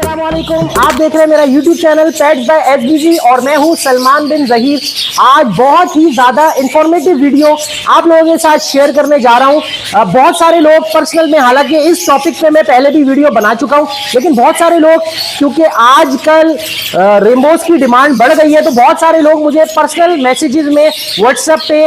अस्सलामुअलैकुम, आप देख रहे हैं मेरा YouTube channel pets bye SBG और मैं हूं सलमान बिन जहीर। आज बहुत ही ज़्यादा इंफॉर्मेटिव वीडियो आप लोगों के साथ शेयर करने जा रहा हूं। बहुत सारे लोग पर्सनल में, हालांकि इस टॉपिक पे मैं पहले भी वीडियो बना चुका हूं, लेकिन बहुत सारे लोग, क्योंकि आजकल रेनबोज की डिमांड बढ़ गई है, तो बहुत सारे लोग मुझे पर्सनल मैसेजेस में व्हाट्सएप पे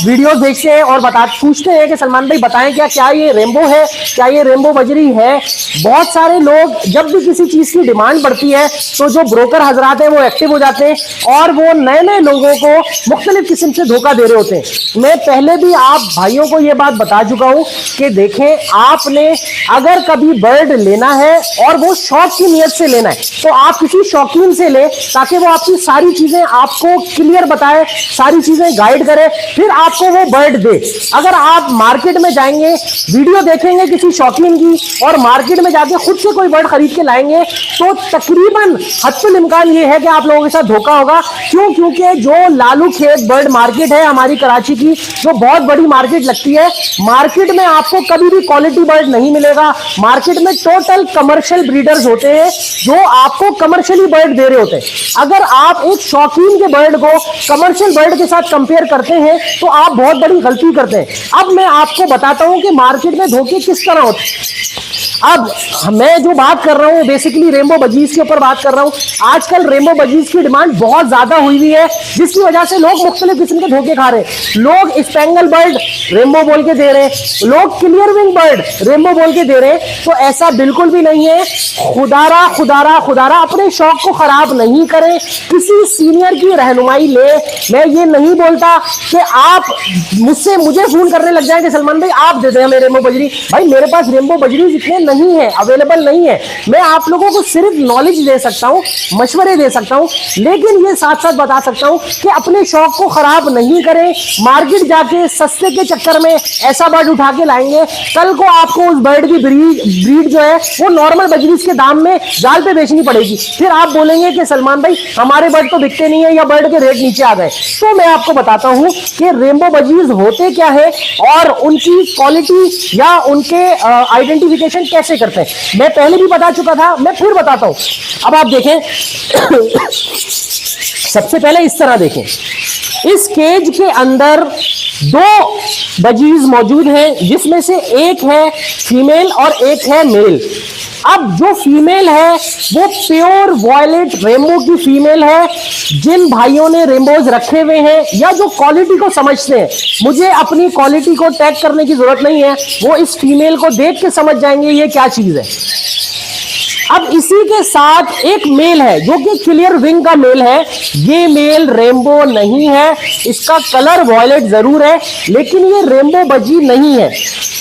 वीडियोस भेजते हैं और पूछते हैं कि सलमान भाई बताएं क्या ये रेनबो है, क्या ये रेनबो बजरी है। बहुत सारे लोग जब भी किसी चीज की डिमांड बढ़ती है तो जो ब्रोकर हजरात हैं वो एक्टिव हो जाते हैं और वो नए नए लोगों को मुख्तलिफ किस्म से धोखा दे रहे होते हैं। मैं पहले भी आप भाइयों को ये बात बता चुका हूं कि देखें, आपने अगर कभी बर्ड लेना है और वो शौक की नियत से लेना है तो आप किसी शौकीन से ले, ताकि वो आपकी सारी चीजें आपको क्लियर बताए, सारी चीजें गाइड करे, फिर आपको वो बर्ड दे। अगर आप मार्केट में जाएंगे, वीडियो देखेंगे किसी शौकीन की और मार्केट में जाके खुद से कोई बर्ड खरीद के लाएंगे तो तकरीबन हत्तुल इम्कान ये है कि आप लोगों के साथ धोखा होगा। क्यों? क्योंकि जो लालू खेत बर्ड मार्केट है हमारी कराची की, जो बहुत बड़ी मार्केट लगती है, मार्केट में आपको कभी भी क्वालिटी बर्ड नहीं मिलेगा। मार्केट में टोटल कमर्शियल ब्रीडर्स होते हैं जो आपको कमर्शियली बर्ड दे रहे होते हैं। अगर आप एक शौकीन के बर्ड को कमर्शियल बर्ड के साथ कंपेयर करते हैं तो आप बहुत बड़ी गलती करते हैं। अब मैं आपको बताता हूं कि मार्केट में धोखे किस तरह होते हैं। अब मैं जो बात कर रहा हूं बेसिकली रेनबो बजीज के ऊपर बात कर रहा हूं। आजकल रेनबो बजीज की डिमांड बहुत ज्यादा हुई हुई है, जिसकी वजह से लोग मुख्तलिफ किस्म के धोखे खा रहे हैं। लोग स्पेंगल बर्ड रेनबो बोल के दे रहे हैं, लोग क्लियर विंग बर्ड रेनबो बोल के दे रहे हैं। तो ऐसा बिल्कुल भी नहीं है। खुदारा खुदारा खुदारा अपने शौक को खराब नहीं करें, किसी सीनियर की रहनुमाई ले। मैं ये नहीं बोलता कि आप मुझे फोन करने लग जाएंगे सलमान भाई आप दे दें हमें रेनबो बजरी। भाई मेरे पास रेनबो बजरी इतने नहीं है, अवेलेबल नहीं है। मैं आप लोगों को सिर्फ नॉलेज दे सकता हूं, मशवरे दे सकता हूं, लेकिन ये साथ साथ बता सकता हूं कि अपने शौक को खराब नहीं करें। मार्केट जाके सस्ते के चक्कर में ऐसा बर्ड उठा के लाएंगे, कल को आपको उस बर्ड की ब्रीड जो है वो नॉर्मल बजरीज के दाम में जाल पे बेचनी पड़ेगी। फिर आप बोलेंगे कि सलमान भाई हमारे बर्ड तो बिकते नहीं है या बर्ड के रेट नीचे आ गए। तो मैं आपको बताता हूं कि रेनबो बजरीज होते क्या है और उनकी क्वालिटी या उनके आइडेंटिफिकेशन कैसे करते हैं। मैं पहले भी बता चुका था, मैं फिर बताता हूं। अब आप देखें सबसे पहले इस तरह देखें, इस केज के अंदर दो बजीज मौजूद हैं, जिसमें से एक है फीमेल और एक है मेल। अब जो फीमेल है वो प्योर वॉयलेट रेनबो की फीमेल है। जिन भाइयों ने रेनबोज रखे हुए हैं या जो क्वालिटी को समझते हैं, मुझे अपनी क्वालिटी को टैग करने की जरूरत नहीं है, वो इस फीमेल को देख के समझ जाएंगे ये क्या चीज है। अब इसी के साथ एक मेल है जो कि क्लियर विंग का मेल है। ये मेल रेनबो नहीं है, इसका कलर वॉयलेट जरूर है, लेकिन ये रेनबो बजी नहीं है।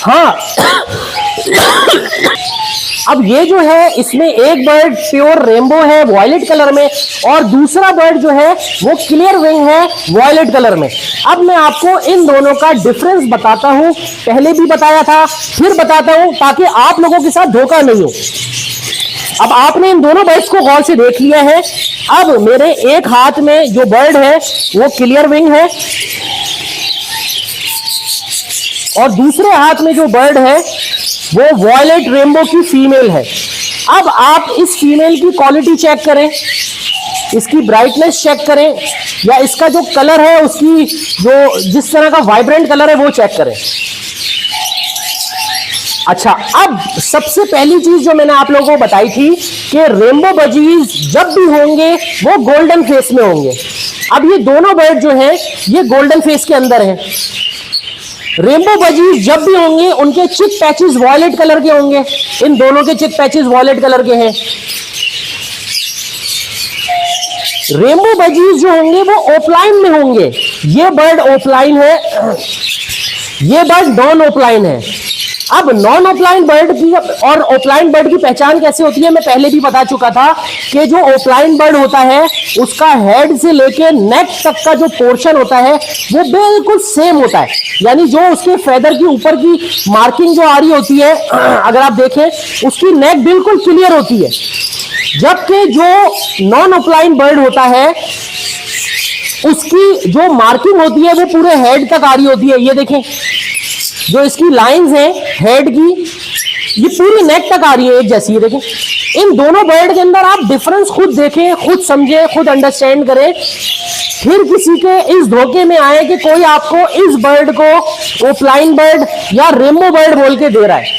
हाँ अब ये जो है, इसमें एक बर्ड प्योर रेनबो है वॉयलेट कलर में और दूसरा बर्ड जो है वो क्लियर विंग है वॉयलेट कलर में। अब मैं आपको इन दोनों का डिफरेंस बताता हूं, पहले भी बताया था फिर बताता हूं ताकि आप लोगों के साथ धोखा नहीं हो। अब आपने इन दोनों बर्ड्स को गौर से देख लिया है। अब मेरे एक हाथ में जो बर्ड है वो क्लियर विंग है और दूसरे हाथ में जो बर्ड है वो वॉयलेट रेनबो की फीमेल है। अब आप इस फीमेल की क्वालिटी चेक करें, इसकी ब्राइटनेस चेक करें, या इसका जो कलर है उसकी जो जिस तरह का वाइब्रेंट कलर है वो चेक करें। अच्छा, अब सबसे पहली चीज जो मैंने आप लोगों को बताई थी कि रेनबो बजीज जब भी होंगे वो गोल्डन फेस में होंगे। अब ये दोनों बर्ड जो हैं ये गोल्डन फेस के अंदर हैं। रेनबो बजीज जब भी होंगे उनके चिक पैचेस वॉयलेट कलर के होंगे। इन दोनों के चिक पैचेस वॉयलेट कलर के हैं। रेनबो बजीज जो होंगे वो ऑफलाइन में होंगे। ये बर्ड ऑफलाइन है, ये बर्ड नॉन ऑफलाइन है। अब नॉन ऑफलाइन बर्ड की और ऑफलाइन बर्ड की पहचान कैसे होती है, मैं पहले भी बता चुका था कि जो ऑफलाइन बर्ड होता है उसका हेड से लेके नेक तक का जो पोर्शन होता है वो बिल्कुल सेम होता है। यानी जो उसके फेदर की ऊपर की मार्किंग जो आ रही होती है, अगर आप देखें उसकी नेक बिल्कुल क्लियर होती है। जबकि जो नॉन ऑफलाइन बर्ड होता है उसकी जो मार्किंग होती है वो पूरे हेड तक आ रही होती है। ये देखें जो इसकी लाइंस हैं हेड की, ये पूरी नेक तक आ रही है एक जैसी। ये देखें इन दोनों बर्ड के अंदर आप डिफरेंस खुद देखें, खुद समझें, खुद अंडरस्टैंड करें, फिर किसी के इस धोखे में आए कि कोई आपको इस बर्ड को ऑफलाइन बर्ड या रेमो बर्ड बोल के दे रहा है।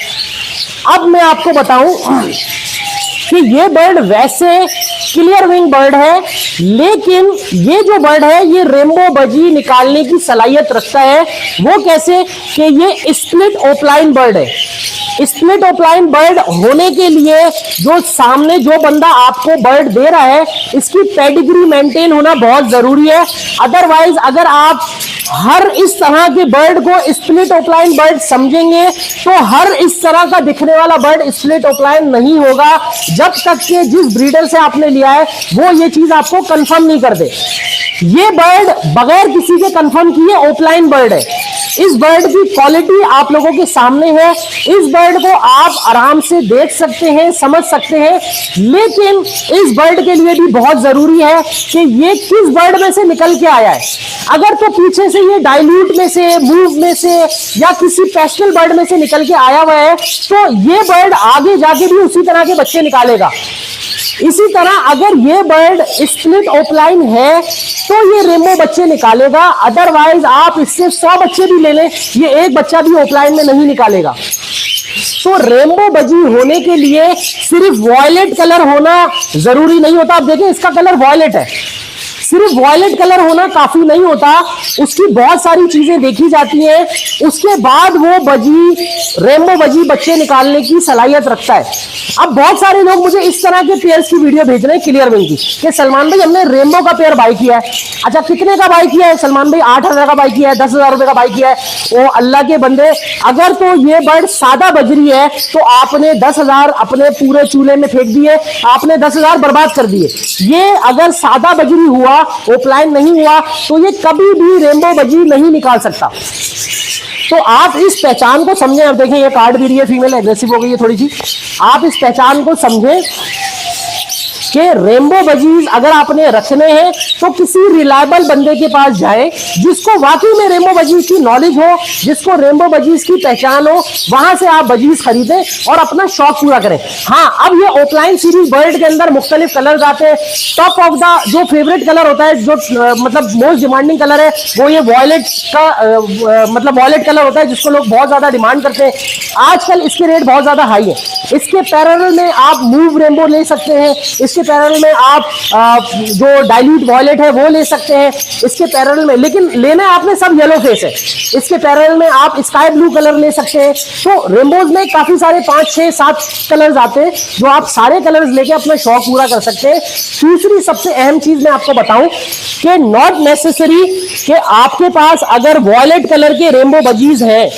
अब मैं आपको बताऊं कि ये बर्ड वैसे क्लियर विंग बर्ड है, लेकिन ये जो बर्ड है ये रेनबो बजी निकालने की सलाहियत रखता है। वो कैसे कि ये स्प्लिट ऑफलाइन बर्ड है। स्प्लिट ऑफलाइन बर्ड होने के लिए जो सामने जो बंदा आपको बर्ड दे रहा है इसकी पेडिग्री मेंटेन होना बहुत जरूरी है। अदरवाइज अगर आप हर इस तरह के बर्ड को स्प्लिट ऑफलाइन बर्ड समझेंगे तो हर इस तरह का दिखने वाला बर्ड स्प्लिट ऑफलाइन नहीं होगा, जब तक कि जिस ब्रीडर से आपने लिया है वो ये चीज आपको कंफर्म नहीं कर दे। ये बर्ड बगैर किसी के कंफर्म किए ऑफलाइन बर्ड है। इस बर्ड की क्वालिटी आप लोगों के सामने है। इस बर्ड को आप आराम से देख सकते हैं, समझ सकते हैं, लेकिन इस बर्ड के लिए भी बहुत जरूरी है कि ये किस बर्ड में से निकल के आया है। अगर तो पीछे से ये डाइल्यूट में से, मूव में से या किसी पेस्टल बर्ड में से निकल के आया हुआ है तो ये बर्ड आगे जाके भी उसी तरह के बच्चे निकालेगा। इसी तरह अगर ये बर्ड स्प्लिट ऑफलाइन है तो ये रेमो बच्चे निकालेगा। अदरवाइज आप इससे 100 बच्चे भी ले लें, ये एक बच्चा भी ऑफलाइन में नहीं निकालेगा। तो रेनबो बजी होने के लिए सिर्फ वॉयलेट कलर होना जरूरी नहीं होता। आप देखें इसका कलर वॉयलेट है, सिर्फ वॉयलेट कलर होना काफी नहीं होता, उसकी बहुत सारी चीजें देखी जाती हैं। उसके बाद वो बजी रेनबो बजी बच्चे निकालने की सलाहियत रखता है। अब बहुत सारे लोग मुझे इस तरह के पेयर्स की वीडियो भेज रहे हैं क्लियर विंग की कि सलमान भाई हमने रेनबो का पेयर बाई किया है। अच्छा कितने का बाई किया है सलमान भाई? 8,000 का बाई किया है, 10,000 रुपए का बाई किया है। ओ अल्लाह के बंदे, अगर तो ये बर्ड सादा बजरी है तो आपने 10,000 अपने पूरे चूल्हे में फेंक दिए, आपने 10,000 बर्बाद कर दिए। ये अगर सादा बजरी हुआ, ऑफलाइन नहीं हुआ, तो ये कभी भी रेनबो बजी नहीं निकाल सकता। तो आप इस पहचान को समझें। आप देखें ये कार्ड भी रही है, फीमेल एग्रेसिव हो गई है थोड़ी सी। आप इस पहचान को समझें कि रेनबो बजीज अगर आपने रखने हैं तो किसी रिलायबल बंदे के पास जाए जिसको वाकई में रेनबो बजीज की नॉलेज हो, जिसको रेनबो बजीज की पहचान हो, वहां से आप बजीज खरीदें और अपना शौक पूरा करें। हाँ, अब ये ऑफलाइन सीरीज बर्ड के अंदर मुख्तलिफ कलर आते हैं। टॉप ऑफ द जो फेवरेट कलर होता है, जो मतलब मोस्ट डिमांडिंग कलर है, वो ये वॉयलेट का मतलब वॉयलेट कलर होता है जिसको लोग बहुत ज्यादा डिमांड करते हैं। आजकल इसके रेट बहुत ज्यादा हाई है। इसके पैरेलल में आप मूव रेनबो ले सकते हैं, इसके पैरेलल में आप जो डाइल्यूट वॉयलेट है वो ले सकते हैं इसके पैरेलल में, लेकिन लेना आपने सब येलो फेस है। इसके पैरेलल में आप स्काई ब्लू कलर ले सकते हैं। तो रेनबोज में काफी सारे 5, 6, 7 कलर्स आते हैं जो आप सारे कलर्स लेके अपना शौक पूरा कर सकते हैं। दूसरी सबसे अहम चीज मैं आपको बताऊं कि नॉट नेसेसरी कि आपके पास अगर वॉयलेट कलर के रेनबो बजीज हैं,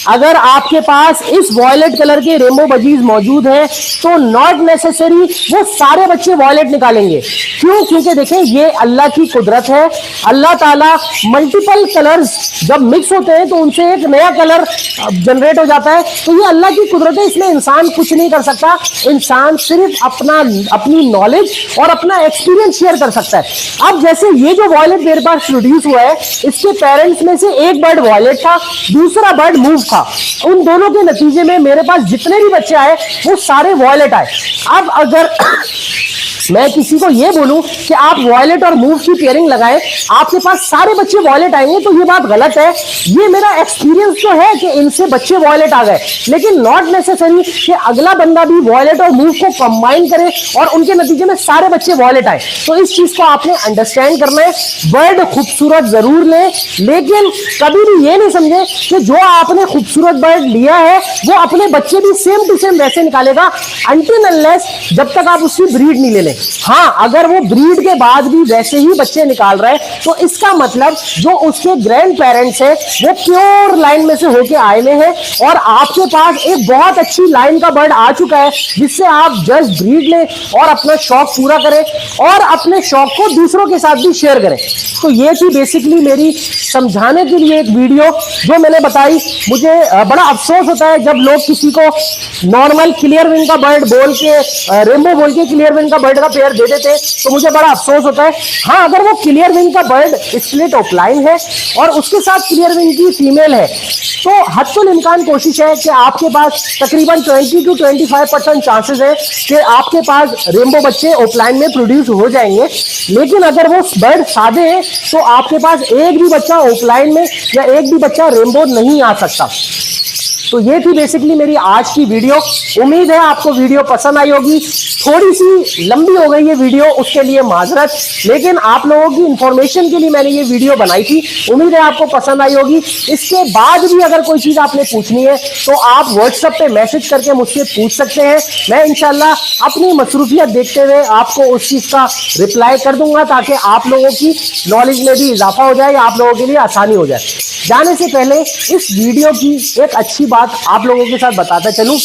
अगर आपके पास इस वॉयलेट कलर के रेनबो बजीज मौजूद है तो नॉट नेसेसरी वो सारे बच्चे वॉयलेट निकालेंगे। क्यों? क्योंकि देखें ये अल्लाह की कुदरत है। अल्लाह ताला मल्टीपल कलर्स जब मिक्स होते हैं तो उनसे एक नया कलर जनरेट हो जाता है। तो ये अल्लाह की कुदरत है, इसमें इंसान कुछ नहीं कर सकता। इंसान सिर्फ अपनी नॉलेज और अपना एक्सपीरियंस शेयर कर सकता है। अब जैसे ये जो वॉयलेट मेरे पास प्रोड्यूस हुआ है, इसके पेरेंट्स में से एक बर्ड वॉयलेट था, दूसरा बर्ड मूव था। उन दोनों के नतीजे में मेरे पास जितने भी बच्चे आए वो सारे वॉयलेट आए। अब अगर मैं किसी को ये बोलूं कि आप वॉयलेट और मूव की पेयरिंग लगाएं, आपके पास सारे बच्चे वॉयलेट आएंगे, तो ये बात गलत है। ये मेरा एक्सपीरियंस तो है कि इनसे बच्चे वॉयलेट आ गए, लेकिन नॉट नेसेसरी कि अगला बंदा भी वॉयलेट और मूव को कंबाइन करे और उनके नतीजे में सारे बच्चे वॉयलेट आए। तो इस चीज को आपने अंडरस्टैंड करना है। बर्ड खूबसूरत जरूर ले, लेकिन कभी भी ये नहीं समझे कि जो आपने खूबसूरत बर्ड लिया है वो अपने बच्चे भी सेम टू सेम वैसे निकालेगा, अनटिल अनलेस जब तक आप उसकी ब्रीड नहीं ले लें। हाँ, अगर वो ब्रीड के बाद भी वैसे ही बच्चे निकाल रहे हैं तो इसका मतलब जो उसके ग्रैंड पेरेंट्स है वो प्योर लाइन में से होके आए हुए हैं और आपके पास एक बहुत अच्छी लाइन का बर्ड आ चुका है जिससे आप जस्ट ब्रीड लें और अपना शौक पूरा करें और अपने शौक को दूसरों के साथ भी शेयर करें। तो ये थी बेसिकली मेरी समझाने के लिए एक वीडियो जो मैंने बताई। मुझे बड़ा अफसोस होता है जब लोग किसी को नॉर्मल क्लियर विंग का बर्ड बोल के, रेनबो बोल के क्लियर विंग का बर्ड का वाला पेयर दे देते तो मुझे बड़ा अफसोस होता है। हाँ, अगर वो क्लियर विंग का बर्ड स्प्लिट ऑफलाइन है और उसके साथ क्लियर विंग की फीमेल है तो हत्तुल इम्कान कोशिश है कि आपके पास तकरीबन 20 to 25% चांसेस है कि आपके पास रेनबो बच्चे ऑफलाइन में प्रोड्यूस हो जाएंगे। लेकिन अगर वो बर्ड सादे हैं तो आपके पास एक भी बच्चा ऑफलाइन में या एक भी बच्चा रेनबो नहीं आ सकता। तो ये थी बेसिकली मेरी आज की वीडियो। उम्मीद है आपको वीडियो पसंद आई होगी। थोड़ी सी लंबी हो गई ये वीडियो, उसके लिए माजरत, लेकिन आप लोगों की इंफॉर्मेशन के लिए मैंने ये वीडियो बनाई थी। उम्मीद है आपको पसंद आई होगी। इसके बाद भी अगर कोई चीज आपने पूछनी है तो आप व्हाट्सएप पे मैसेज करके मुझसे पूछ सकते हैं। मैं इंशाल्लाह अपनी मसरूफियत देखते हुए आपको उस चीज का रिप्लाई कर दूंगा ताकि आप लोगों की नॉलेज में भी इजाफा हो जाए, आप लोगों के लिए आसानी हो जाए। जाने से पहले इस वीडियो की एक अच्छी बात आप लोगों के साथ बताता चलूं।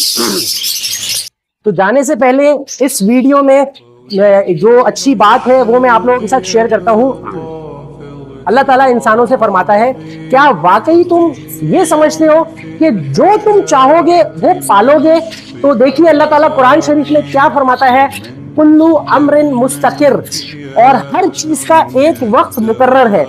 तो जाने से पहले इस वीडियो में जो अच्छी बात है वो मैं आप लोगों के साथ शेयर करता हूं। अल्लाह ताला इंसानों से फरमाता है, क्या वाकई तुम ये समझते हो कि जो तुम चाहोगे वो पालोगे? तो देखिए अल्लाह ताला कुरान शरीफ में क्या फरमाता है, कुल्लु अम्रिन मुस्तकिर, और हर चीज का एक वक्त मुकर्रर है।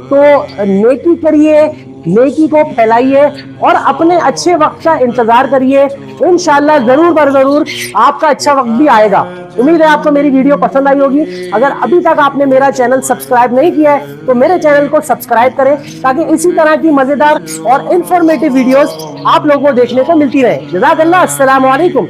तो नेकी करिए, नेकी को फैलाइए और अपने अच्छे वक्त का इंतजार करिए। इंशाल्लाह जरूर बर जरूर आपका अच्छा वक्त भी आएगा। उम्मीद है आपको मेरी वीडियो पसंद आई होगी। अगर अभी तक आपने मेरा चैनल सब्सक्राइब नहीं किया है तो मेरे चैनल को सब्सक्राइब करें ताकि इसी तरह की मजेदार और इंफॉर्मेटिव वीडियोस आप लोगों को देखने को मिलती रहे। जज़ाकल्लाह, अस्सलाम वालेकुम।